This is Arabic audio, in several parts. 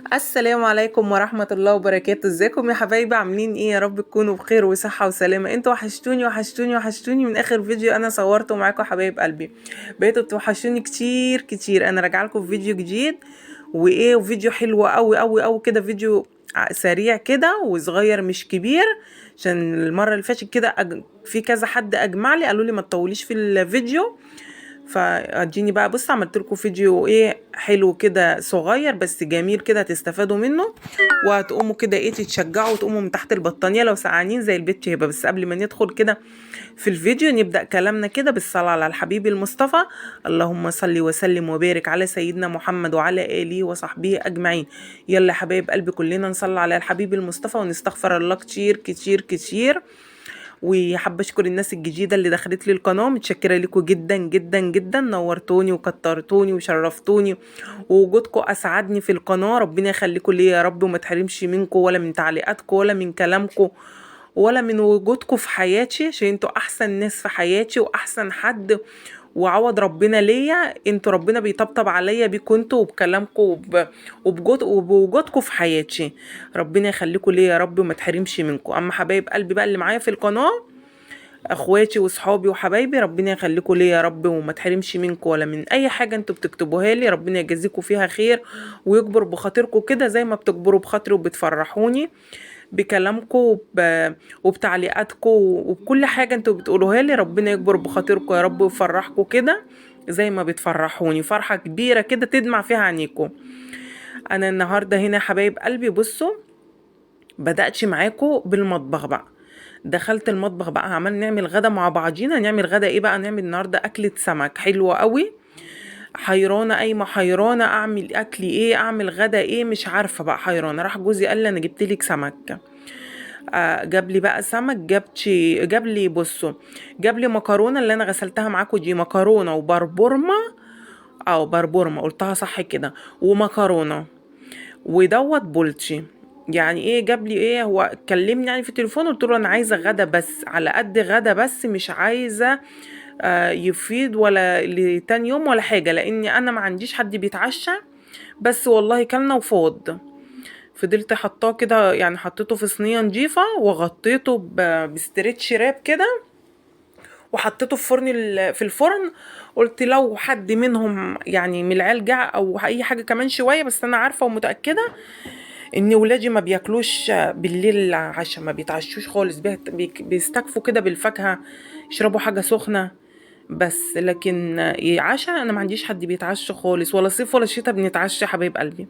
السلام عليكم ورحمة الله وبركاته. ازيكم يا حبايبي؟ عاملين ايه؟ يا رب تكونوا بخير وصحة وسلامة. انتوا وحشتوني وحشتوني وحشتوني من اخر فيديو انا صورته معاكم حبايب قلبي. بقيتوا بتوحشوني كتير كتير. انا راجعه لكم في فيديو جديد وفيديو حلو قوي قوي قوي كده. فيديو سريع كده وصغير مش كبير، عشان المرة اللي فاتت كده في كذا حد اجمع لي قالوا لي ما تطوليش في الفيديو. فاديني بقى بص عملت لكم فيديو ايه حلو كده صغير بس جميل كده هتستفادوا منه، وهتقوموا كده ايه تتشجعوا وتقوموا من تحت البطانية لو سقعانين زي البيت هبه. بس قبل ما ندخل كده في الفيديو نبدأ كلامنا كده بالصلاة على الحبيب المصطفى. اللهم صل وسلم وبارك على سيدنا محمد وعلى آله وصحبه أجمعين. يلا يا حبايب قلبي كلنا نصلي على الحبيب المصطفى ونستغفر الله كتير كتير كتير. وحابه اشكر الناس الجديده اللي دخلت لي القناه، متشكره لكم جدا جدا جدا. نورتوني وكترتوني وشرفتوني، ووجودكم اسعدني في القناه. ربنا يخليكم ليا يا رب، وما تحرمش منكم ولا من تعليقاتكم ولا من كلامكم ولا من وجودكم في حياتي، عشان انتوا احسن ناس في حياتي واحسن حد. وعوض ربنا ليا انتوا، ربنا بيطبطب عليا بيكم انتوا وبكلامكم وبوجودكم في حياتي. ربنا يخليكم ليا يا رب وما تحرمش منكم. اما حبايب قلبي بقى اللي معايا في القناه، اخواتي وصحابي وحبايبي، ربنا يخليكم ليا يا رب وما تحرمش منكم ولا من اي حاجه انتوا بتكتبوها لي. ربنا يجازيكم فيها خير ويكبر بخاطركم كده زي ما بتكبروا بخاطري وبتفرحوني بكلامكم وبتعليقاتكم وبكل حاجه انتوا بتقولوها لي. ربنا يكبر بخاطركم يا رب ويفرحكم كده زي ما بتفرحوني فرحه كبيره كده تدمع فيها عينيكم. انا النهارده هنا يا حبايب قلبي بصوا، بدأتش معاكم بالمطبخ بقى. دخلت المطبخ بقى عمال نعمل غدا مع بعضينا. نعمل غدا ايه بقى؟ نعمل النهارده اكلة سمك حلوة قوي. حيرانة قايمة حيرانة اعمل اكل ايه، اعمل غدا ايه، مش عارفة بقى حيرانة. راح جوزي قال لي انا جبت لك سمك. جاب لي بقى سمك. جاب لي بصوا، جاب لي مكرونة اللي انا غسلتها معاكم دي، مكرونة وبربورمة او بربورمة قلتها صح كده، ومكرونة ودوت بولتي. يعني ايه جاب لي ايه؟ هو كلمني يعني في التليفون، قلت له انا عايزه غدا بس على قد غدا بس، مش عايزه يفيد ولا لتاني يوم ولا حاجه، لاني انا ما عنديش حد بيتعشى. بس والله كلنا وفاض. فضلت حطاه كده، يعني حطيته في صينيه نضيفه وغطيته بستريتش راب كده، وحطيته في في الفرن. قلت لو حد منهم يعني من العيال جاع او اي حاجه كمان شويه، بس انا عارفه ومتاكده ان ولادي ما بياكلوش بالليل عشاء، ما بيتعشوش خالص. بيستكفوا كده بالفاكهه، يشربوا حاجه سخنه بس. لكن عشاء انا ما عنديش حد بيتعشى خالص، ولا صيف ولا شتاء بنتعشى حبايب قلبي.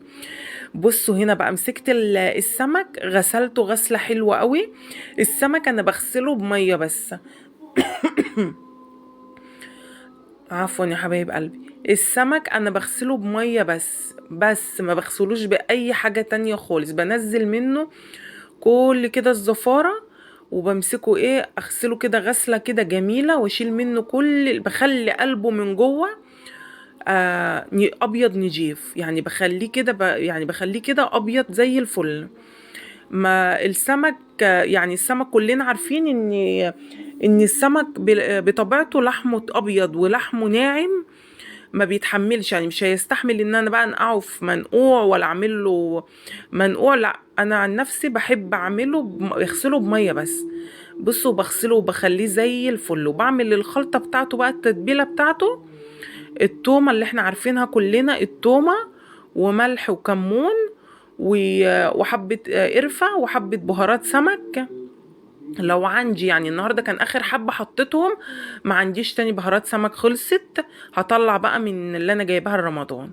بصوا هنا بقى مسكت السمك غسلته غسله حلوه قوي. السمك انا بغسله بميه بس. عفوا يا حبايب قلبي، السمك انا بغسله بميه بس ما بغسلوش باي حاجه تانية خالص. بنزل منه كل كده الزفاره، وبمسكه ايه اغسله كده غسله كده جميله، واشيل منه بخلي قلبه من جوه ابيض نجيف. يعني بخليه كده يعني بخليه كده ابيض زي الفل. ما السمك يعني السمك كلنا عارفين ان السمك بطبيعته لحمه ابيض ولحمه ناعم، ما بيتحملش. يعني مش هيستحمل ان انا بقى انقعه في منقوع ولا اعمل له منقوع. لا انا عن نفسي بحب اعمله اغسله بميه بس. بصوا بغسله وبخليه زي الفل، وبعمل الخلطه بتاعته بقى التتبيله بتاعته. التومه اللي احنا عارفينها كلنا، التومه وملح وكمون وحبه قرفه وحبه بهارات سمك لو عندي. يعني النهارده كان اخر حبه حطيتهم، ما عنديش تاني بهارات سمك خلصت. هطلع بقى من اللي انا جايبها لرمضان.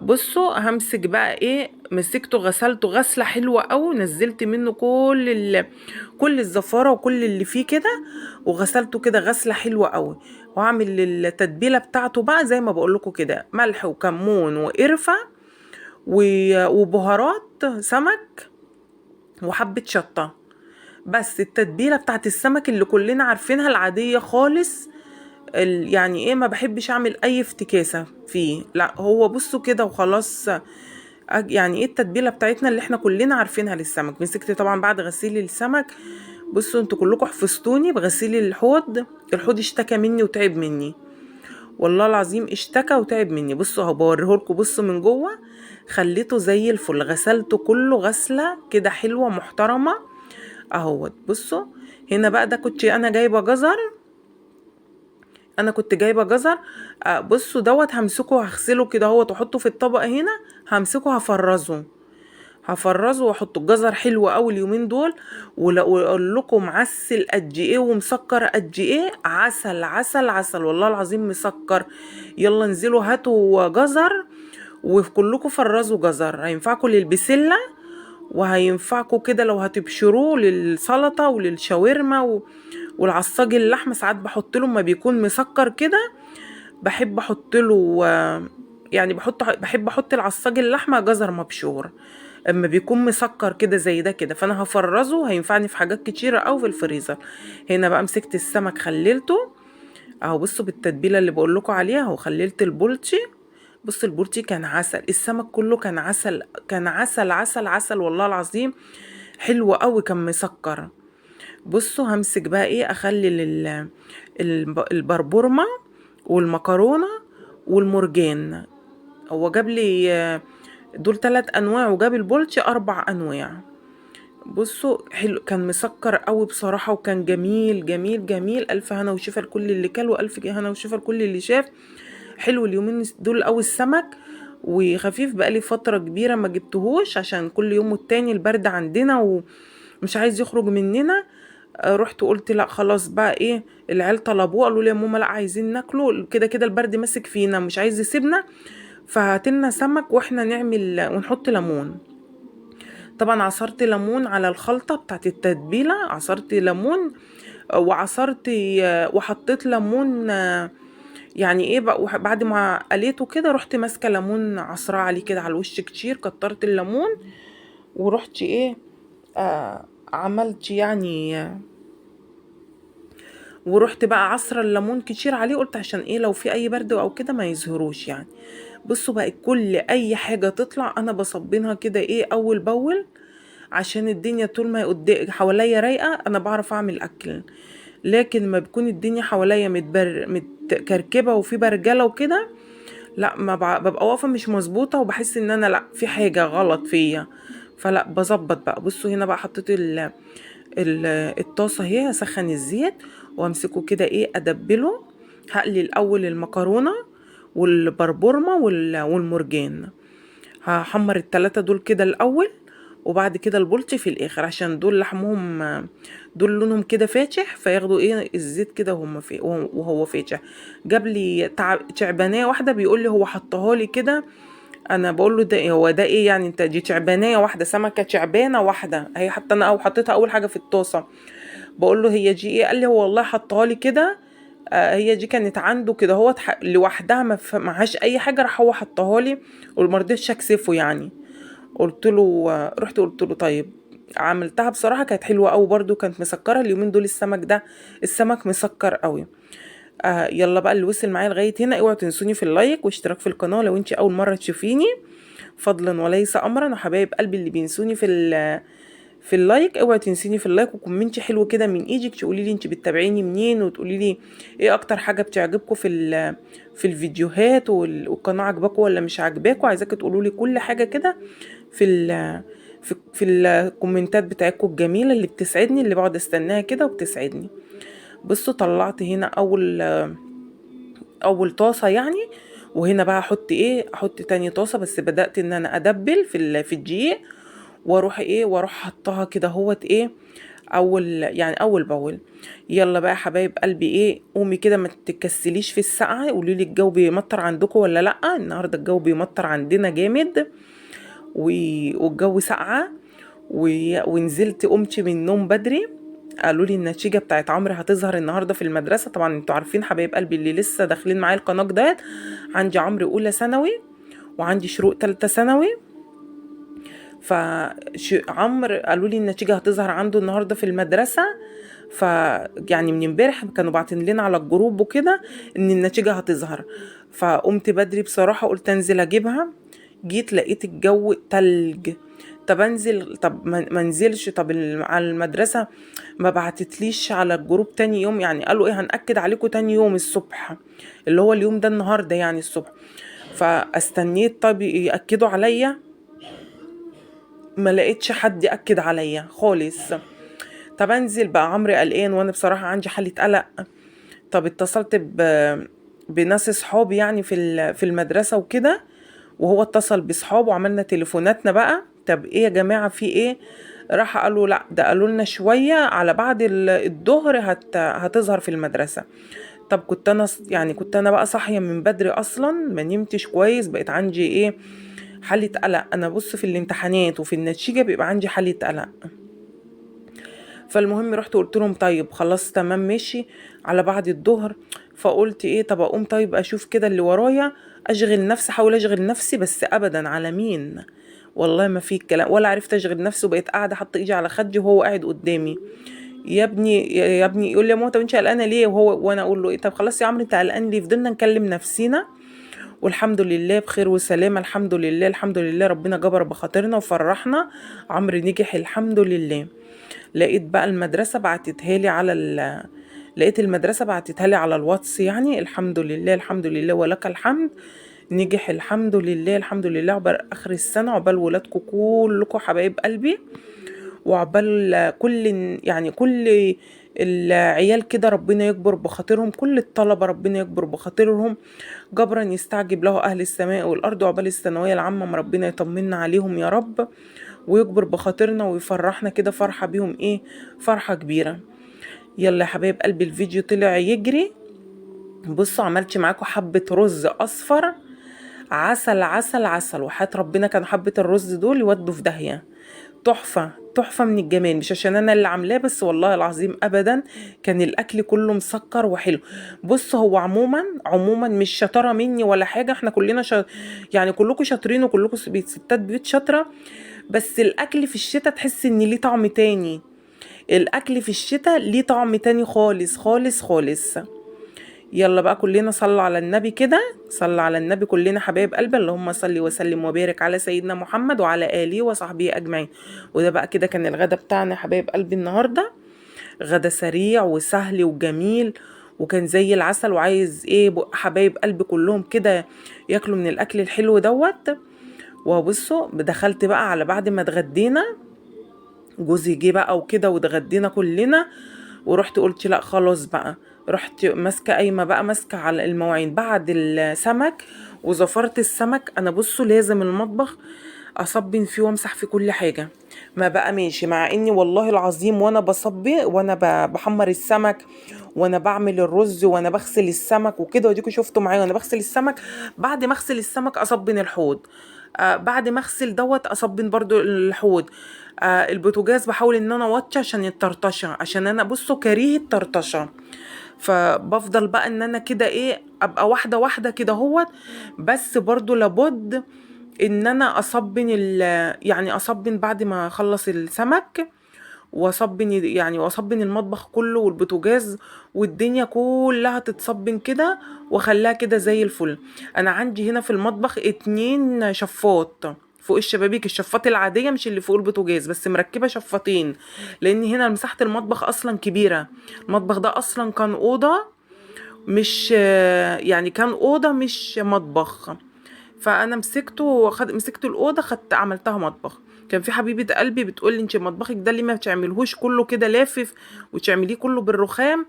بصوا همسك بقى ايه، مسكته غسلته غسله حلوه قوي، نزلت منه كل الزفاره وكل اللي فيه كده، وغسلته كده غسله حلوه قوي. واعمل التتبيله بتاعته بقى زي ما بقول لكم كده، ملح وكمون وقرفه وبهارات سمك وحبه شطه. بس التتبيله بتاعت السمك اللي كلنا عارفينها العاديه خالص. يعني ايه، ما بحبش اعمل اي افتكاسه فيه، لا هو بصوا كده وخلاص. يعني ايه التتبيله بتاعتنا اللي احنا كلنا عارفينها للسمك. مسكت طبعا بعد غسيل السمك، بصوا انتوا كلكم حفظتوني بغسيل الحوض. الحوض اشتكى مني وتعب مني. والله العظيم اشتكى وتعب مني. بصوا اهو بوريهولكوا، بصوا من جوه خليته زي الفل، غسلته كله غسله كده حلوه محترمه اهوت. بصوا هنا بقى ده كنت انا جايبه جزر، انا كنت جايبه جزر. بصوا دوت همسكه هغسله كده اهوت واحطه في الطبق هنا، همسكه هفرزه واحط الجزر حلو قوي اليومين دول. واقول لكم معسل قد ايه ومسكر قد ايه، عسل عسل عسل والله العظيم مسكر. يلا انزلوا هاتوا جزر وكلكم فرزوا جزر، هينفعكم للبسله وهينفعكم كده لو هتبشروه للسلطه وللشاورما والعصاج اللحمه. ساعات بحط له ما بيكون مسكر كده، بحب احط له يعني بحب احط العصاج اللحمه جزر مبشور اما بيكون مسكر كده زي ده كده. فانا هفرزه هينفعني في حاجات كتيره او في الفريزر. هنا بقى مسكت السمك خللته اهو، بصوا بالتتبيله اللي بقول لكم عليها اهو. خللت البولتي، بص البولتي كان عسل، السمك كله كان عسل، كان عسل عسل عسل والله العظيم حلو قوي كان مسكر. بصوا همسك بقى ايه اخلي البربورمه والمكرونه والمرجان. هو جاب لي دول 3 انواع وجاب البولتي 4 انواع. بصوا حلو كان مسكر قوي بصراحه وكان جميل جميل جميل. الف هنا وشفا لكل اللي كل، والف هنا وشفا لكل اللي شاف. حلو اليومين دول قوي السمك وخفيف، بقالي فتره كبيره ما جبتهوش عشان كل يوم والتاني البرد عندنا ومش عايز يخرج مننا. رحت قلت لا خلاص بقى ايه، العيال طلبوه قالوا لي يا ماما لا عايزين ناكله كده كده، البرد ماسك فينا مش عايز يسيبنا، فهاتلنا سمك واحنا نعمل ونحط ليمون. طبعا عصرت ليمون على الخلطة بتاعت التتبيلة، عصرت ليمون وعصرت وحطيت ليمون يعني ايه بقى. بعد ما قليته كده رحت ماسكه ليمون عصراه عليه كده على الوش كتير، كترت الليمون ورحت ايه عملت يعني ورحت بقى عصر الليمون كتير عليه، قلت عشان ايه لو في اي برد او كده ما يظهروش يعني. بصوا بقى كل اي حاجة تطلع انا بصبنها كده ايه اول باول، عشان الدنيا طول ما قدام حواليا رايقة انا بعرف اعمل اكل. لكن ما بكون الدنيا حواليا متكركبة وفي برجلة وكده، لا ما ببقى واقفة مش مظبوطة وبحس ان انا لا في حاجة غلط فيا، فلا بظبط بقى. بصوا هنا بقى حطيت الطاسة اهي، هسخن الزيت وامسكه كده ايه ادبله. هقلي الاول المكرونة والبربورمة والمرجان، هحمر التلاتة دول كده الاول، وبعد كده البلطي في الاخر عشان دول لحمهم دول لونهم كده فاتح فياخدوا ايه الزيت كده وهو فاتح. جاب لي تعبانية واحدة بيقول لي هو حطها لي كده، انا بقول له ده إيه؟ هو ده ايه يعني؟ انت دي تعبانية واحدة، سمكة تعبانة واحدة هي، حتى انا او حطيتها اول حاجة في الطاسة. بقول له هي دي ايه؟ قال لي هو والله حطها لي كده هي دي كانت عنده كده هو لوحدها ما معهاش اي حاجه، راح هو حطها لي وما رضيتش اكسفه يعني. قلت له رحت قلت له طيب. عملتها بصراحه كانت حلوه قوي برده، كانت مسكره اليومين دول السمك ده، السمك مسكر قوي. يلا بقى اللي وصل معايا لغايه هنا اوعوا تنسوني في اللايك واشتراك في القناه لو انت اول مره تشوفيني، فضلا وليس امرا. وحبايب قلبي اللي بينسوني في اللايك اوعي تنسيني في اللايك وكومنتي حلو كده من ايدك، تقولي لي انت بتتابعيني منين وتقولي لي ايه اكتر حاجه بتعجبكم في الفيديوهات والقناه عجباكم ولا مش عجباكم. عايزاكم تقولوا لي كل حاجه كده في في الكومنتات بتاعتكم الجميله اللي بتسعدني، اللي بقعد استناها كده وبتسعدني. بصوا طلعت هنا اول طاسه يعني، وهنا بقى احط تاني طاسه، بس بدات ان انا ادبل في الدقيق واروح حطها كده هوت ايه اول باول. يلا بقى يا حبايب قلبي ايه، قومي كده ما تكسليش في السقعه، قولي لي الجو بيمطر عندكم ولا لا. النهارده الجو بيمطر عندنا جامد والجو سقعه ونزلت قمت من النوم بدري. قالوا لي النتيجه بتاعت عمرو هتظهر النهارده في المدرسه. طبعا انتوا عارفين حبايب قلبي اللي لسه داخلين معايا القناه جداد، عندي عمرو اولى ثانوي وعندي شروق 3 ثانوي. فعمر قالوا لي النتيجة هتظهر عنده النهاردة في المدرسة، يعني من امبارح كانوا باعتين لنا على الجروب وكده ان النتيجة هتظهر. فقمت بدري بصراحة قلت انزل اجيبها، جيت لقيت الجو تلج طب انزل، طب ما انزلش، طب على المدرسة ما بعتتليش على الجروب تاني يوم، يعني قالوا ايه هنأكد عليكم تاني يوم الصبح، اللي هو اليوم ده النهاردة يعني الصبح. فاستنيت طب يأكدوا عليا، ما لقيتش حد يأكد عليا خالص. طب انزل بقى، عمرو قلقان وانا بصراحة عندي حالة قلق. طب اتصلت بناس صحابي يعني في المدرسة وكده، وهو اتصل بصحابه وعملنا تليفوناتنا بقى. طب ايه يا جماعة في ايه؟ راح قالوا لا ده قالوا لنا شوية على بعد الظهر هتظهر في المدرسة. طب كنت انا يعني كنت انا بقى صاحية من بدري اصلا، ما نمتش كويس، بقيت عندي ايه حالة قلق. انا بص في الامتحانات وفي النتيجة بيبقى عندي حالة قلق. فالمهم رحت قلت لهم طيب خلاص تمام ماشي على بعد الظهر. فقلت ايه طب اقوم طيب اشوف كده اللي ورايا، اشغل نفسي، احاول اشغل نفسي، بس ابدا على مين؟ والله ما في الكلام، ولا عرفت اشغل نفسي، وبقيت قاعده حاطه ايدي على خدي وهو قاعد قدامي. يا ابني يا ابني، يقول لي يا ماما طب انت قلقانه ليه؟ وانا اقول له ايه طب خلاص يا عمرو انت قلقان ليه؟ فضلنا نكلم نفسينا، والحمد لله بخير وسلامه، الحمد لله الحمد لله، ربنا جبر بخاطرنا وفرحنا. عمرو نجح الحمد لله. لقيت بقى المدرسة بعتتها لي لقيت المدرسة بعتتها لي على الواتس، يعني الحمد لله الحمد لله ولك الحمد، نجح الحمد لله الحمد لله. عقبال آخر السنة، عقبال ولادكم كلكم حبايب قلبي، وعقبال كل يعني كل العيال كده ربنا يكبر بخاطرهم، كل الطلبة ربنا يكبر بخاطرهم، جبرا يستعجب له أهل السماء والأرض، وعقبال الثانوية العامة ما ربنا يطمنا عليهم يا رب، ويكبر بخاطرنا ويفرحنا كده فرحة بيهم ايه، فرحة كبيرة. يلا يا حبايب قلبي الفيديو طلع يجري. بصوا عملت معاكم حبة رز اصفر عسل عسل عسل، وحياة ربنا كان حبة الرز دول يودوا في داهية. تحفة تحفة من الجمال، مش عشان انا اللي عاملاه بس، والله العظيم ابدا كان الاكل كله مسكر وحلو. بص هو عموما مش شطارة مني ولا حاجة، احنا كلنا يعني كلكم شاطرين وكلكم ستات بيوت شاطرة، بس الاكل في الشتاء تحس ان ليه طعم تاني. الاكل في الشتاء ليه طعم تاني خالص خالص خالص. يلا بقى كلنا صلوا على النبي كده، صلى على النبي كلنا حبايب قلبي، اللهم صل وسلم وبارك على سيدنا محمد وعلى اله وصحبه اجمعين. وده بقى كده كان الغدا بتاعنا حبايب قلبي النهارده، غدا سريع وسهل وجميل، وكان زي العسل. وعايز ايه حبايب قلبي كلهم كده ياكلوا من الاكل الحلو دوت. وبصوا دخلت بقى على بعد ما اتغدينا، جوزي جه بقى وكده واتغدينا كلنا، ورحت قلت لا خلاص بقى، رحت ماسكه قايمه بقى ماسكه على المواعين بعد السمك وزفرت السمك. انا بصوا لازم المطبخ اصبن فيه وامسح في كل حاجه، ما بقى ماشي مع اني والله العظيم وانا بصبي وانا بحمر السمك وانا بعمل الرز وانا بغسل السمك وكده، وديكوا شفتوا معايا وانا بغسل السمك. بعد ما اغسل السمك اصبن الحوض، بعد ما اغسل دوت اصبن برضو الحوض. البوتاجاز بحاول ان انا اوطي عشان الطرطشه، عشان انا بصوا كريه الطرطشه. فبفضل بقى ان انا كده ايه ابقى واحده واحده كده هوت. بس برضو لابد ان انا يعني اصبن بعد ما اخلص السمك، واصبن يعني واصبن المطبخ كله والبوتاجاز والدنيا كلها تتصبن كده، واخليها كده زي الفل. انا عندي هنا في المطبخ 2 شفاط فوق الشبابيك، الشفاط العادية مش اللي فوق البوتاجاز، بس مركبة شفاطين، لان هنا مساحة المطبخ اصلا كبيرة. المطبخ ده اصلا كان اوضة، مش يعني كان اوضة مش مطبخ. فانا مسكت الاوضه، عملتها مطبخ. كان في حبيبه قلبي بتقول لي انت مطبخك ده ليه ما بتعملهوش كله كده لافف وتعمليه كله بالرخام؟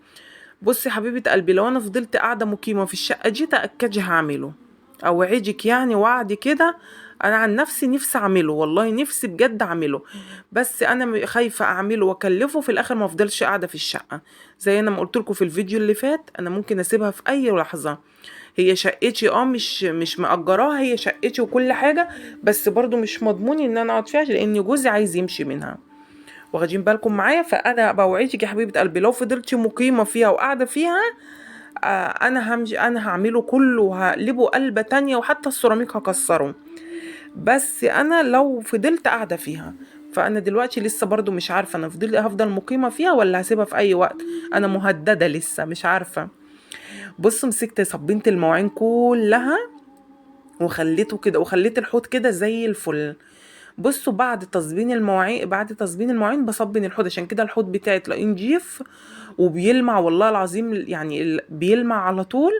بصي حبيبه قلبي، لو انا فضلت قاعده مقيمه في الشقه دي تاكدي هعمله، اوعدك يعني وعد كده. انا عن نفسي اعمله، والله نفسي بجد اعمله، بس انا خايفه اعمله واكلفه في الاخر ما افضلش قاعده في الشقه. زي انا ما قلت لكم في الفيديو اللي فات، انا ممكن اسيبها في اي لحظه. هي شقتي مش مأجراها، هي شقتي وكل حاجه، بس برضو مش مضمون ان انا اقعد فيها لان جوزي عايز يمشي منها. واخدين بالكم معايا؟ فانا بوعدك يا حبيبه قلبي لو فضلتي مقيمه فيها وقاعده فيها، انا همشي، انا هعمله كله وهقلبه قلبه تانية، وحتى السيراميك هكسره، بس انا لو فضلت قاعده فيها. فانا دلوقتي لسه برضو مش عارفه انا هفضل مقيمه فيها ولا هسيبها في اي وقت. انا مهدده لسه مش عارفه. بص مسكت صبنت المواعين كلها وخليته كده، وخليت الحوض كده زي الفل. بصوا بعد تصبين المواعين بصبن الحوض، عشان كده الحوض بتاعي تلاقيه نضيف وبيلمع والله العظيم، يعني بيلمع على طول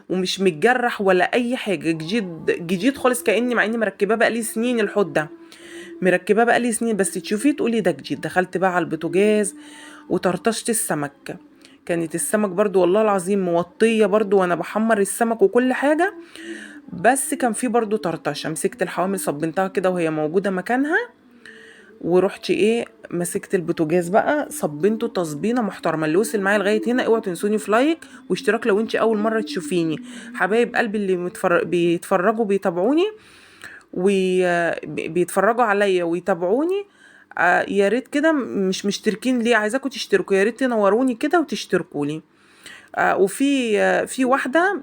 ومش متجرح ولا اي حاجه، جديد جديد خالص، كاني مع اني مركباه بقالي سنين الحوض ده، مركباه بقالي سنين، بس تشوفيه تقولي ده جديد. دخلت بقى على البوتاجاز وطرطشت السمك، كانت السمك برضو والله العظيم موطيه برضو وانا بحمر السمك وكل حاجه، بس كان في برضو طرطشه. مسكت الحوامل صبنتها كده وهي موجوده مكانها، ورحت ايه مسكت البوتاجاز بقى صبنته تصبينه محترمه. اللي وصل معايا لغايه هنا اوعوا تنسوني في لايك واشتراك لو انت اول مره تشوفيني. حبايب قلبي اللي بيتفرجوا بيتابعوني وبيتفرجوا عليا ويتابعوني، يا ريت كده مش مشتركين ليه، عايزاكم تشتركوا، يا ريت تنوروني كده وتشتركوا لي. في واحده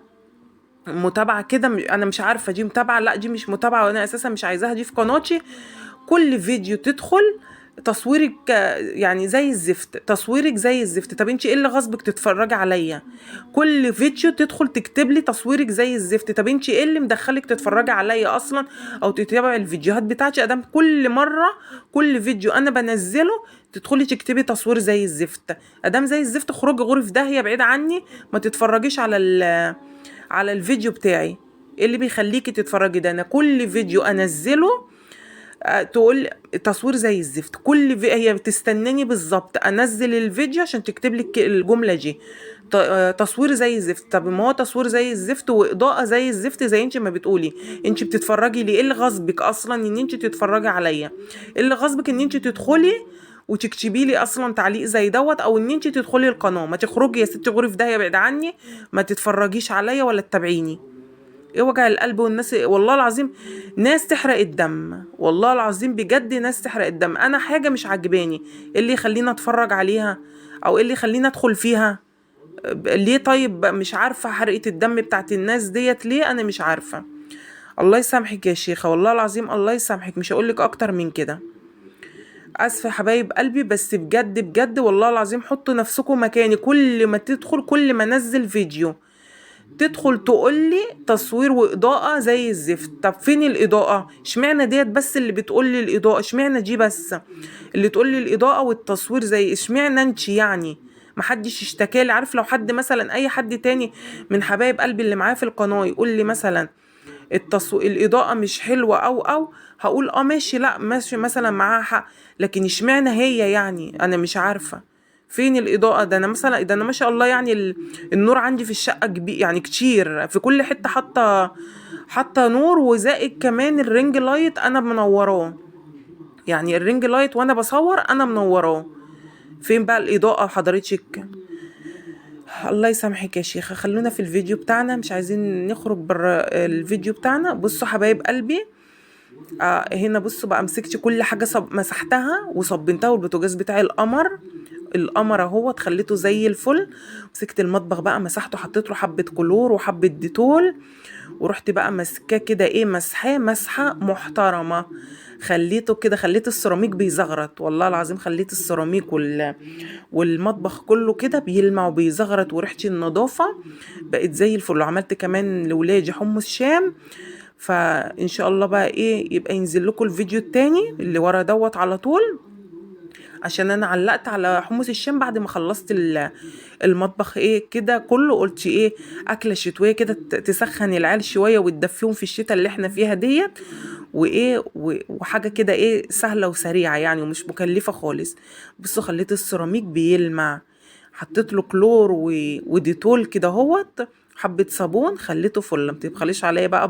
متابعه كده، انا مش عارفه دي متابعه لا دي مش متابعه، وانا اساسا مش عايزاها دي في قناتي. كل فيديو تدخل تصويرك يعني زي الزفت، تصويرك زي الزفت. طب انت ايه اللي غصبك تتفرجي عليا؟ كل فيديو تدخل تكتب لي تصويرك زي الزفت. طب انت ايه اللي مدخلك تتفرجي عليا اصلا او تتابعي الفيديوهات بتاعتي؟ ادام كل مره كل فيديو انا بنزله تدخلي تكتبي تصوير زي الزفت، ادام زي الزفت خروجي غرف داهيه بعيد عني، ما تتفرجيش على الفيديو بتاعي. ايه اللي بيخليكي تتفرجي؟ ده انا كل فيديو انزله تقول تصوير زي الزفت. هي بتستناني بالظبط انزل الفيديو عشان تكتب لك الجمله دي، تصوير زي الزفت. طب ما هو تصوير زي الزفت واضاءه زي الزفت زي انت ما بتقولي، انت بتتفرجي ليه؟ ايه اللي غصبك اصلا ان انت تتفرجي عليا؟ ايه اللي غصبك ان انت تدخلي وتكتبي لي اصلا تعليق زي دوت، او ان انت تدخلي القناه؟ ما تخرجي يا ستي غرف ده يبعد عني، ما تتفرجيش عليا ولا تتابعيني. ايه وجع القلب؟ والناس والله العظيم ناس تحرق الدم، والله العظيم بجد ناس تحرق الدم. انا حاجة مش عجباني، ايه اللي يخليني اتفرج عليها او ايه اللي يخليني ادخل فيها؟ ليه؟ طيب مش عارفة حرقة الدم بتاعت الناس ديت ليه، انا مش عارفة. الله يسامحك يا شيخة، والله العظيم الله يسامحك، مش هقولك اكتر من كده. اسفة يا حبايب قلبي، بس بجد بجد والله العظيم حطوا نفسكم مكاني. كل ما تدخل كل ما انزل فيديو تدخل تقولي تصوير واضاءة زي الزفت. طب فين الاضاءة؟ اشمعنى ديت بس اللي بتقولي الاضاءة؟ اشمعنى دي بس اللي تقولي الاضاءة والتصوير زي؟ اشمعنى انت يعني؟ محدش اشتكالي. عارف لو حد مثلا اي حد تاني من حبايب قلبي اللي معايا في القناة يقول لي مثلا الاضاءة مش حلوة او هقول ماشي، لا ماشي مثلا معاها حق، لكن اشمعنى هي يعني؟ انا مش عارفة فين الاضاءة. ده انا مثلا ده انا ما شاء الله يعني النور عندي في الشقة كبير يعني كتير، في كل حتة حاطة نور، وزائد كمان الرينج لايت انا منوراه، يعني الرينج لايت وانا بصور انا منوراه. فين بقى الاضاءة حضرتك؟ الله يسامحك يا شيخة، خلونا في الفيديو بتاعنا، مش عايزين نخرج بره الفيديو بتاعنا. بصوا حبايب قلبي، هنا بصوا بقى مسكت كل حاجة مسحتها وصبنتها، والبوتاجاز بتاعي القمر اهوت خليته زي الفل. مسكت المطبخ بقى مسحته، حطيت له حبة كلور وحبة ديتول، ورحت بقى ماسكاه كده ايه مسحاه مسحة محترمة. خليته كده، خليت السيراميك بيزغرط، والله العظيم خليت السيراميك والمطبخ كله كده بيلمع وبيزغرط، وريحتي النظافة بقت زي الفل. وعملت كمان لولادي حمص شام، فان شاء الله بقى ايه يبقى ينزل لكم الفيديو التاني اللي ورا دوت على طول، عشان انا علقت على حمص الشام بعد ما خلصت المطبخ ايه كده كله. قلت ايه اكله شتويه كده تسخن العيال شويه وتدفيهم في الشتاء اللي احنا فيها ديت، وايه وحاجه كده ايه سهله وسريعه يعني ومش مكلفه خالص. بصوا خليت السيراميك بيلمع، حطيت له كلور وديتول كده اهوت، حبه صابون، خليته فل. ما تبخليش عليا بقى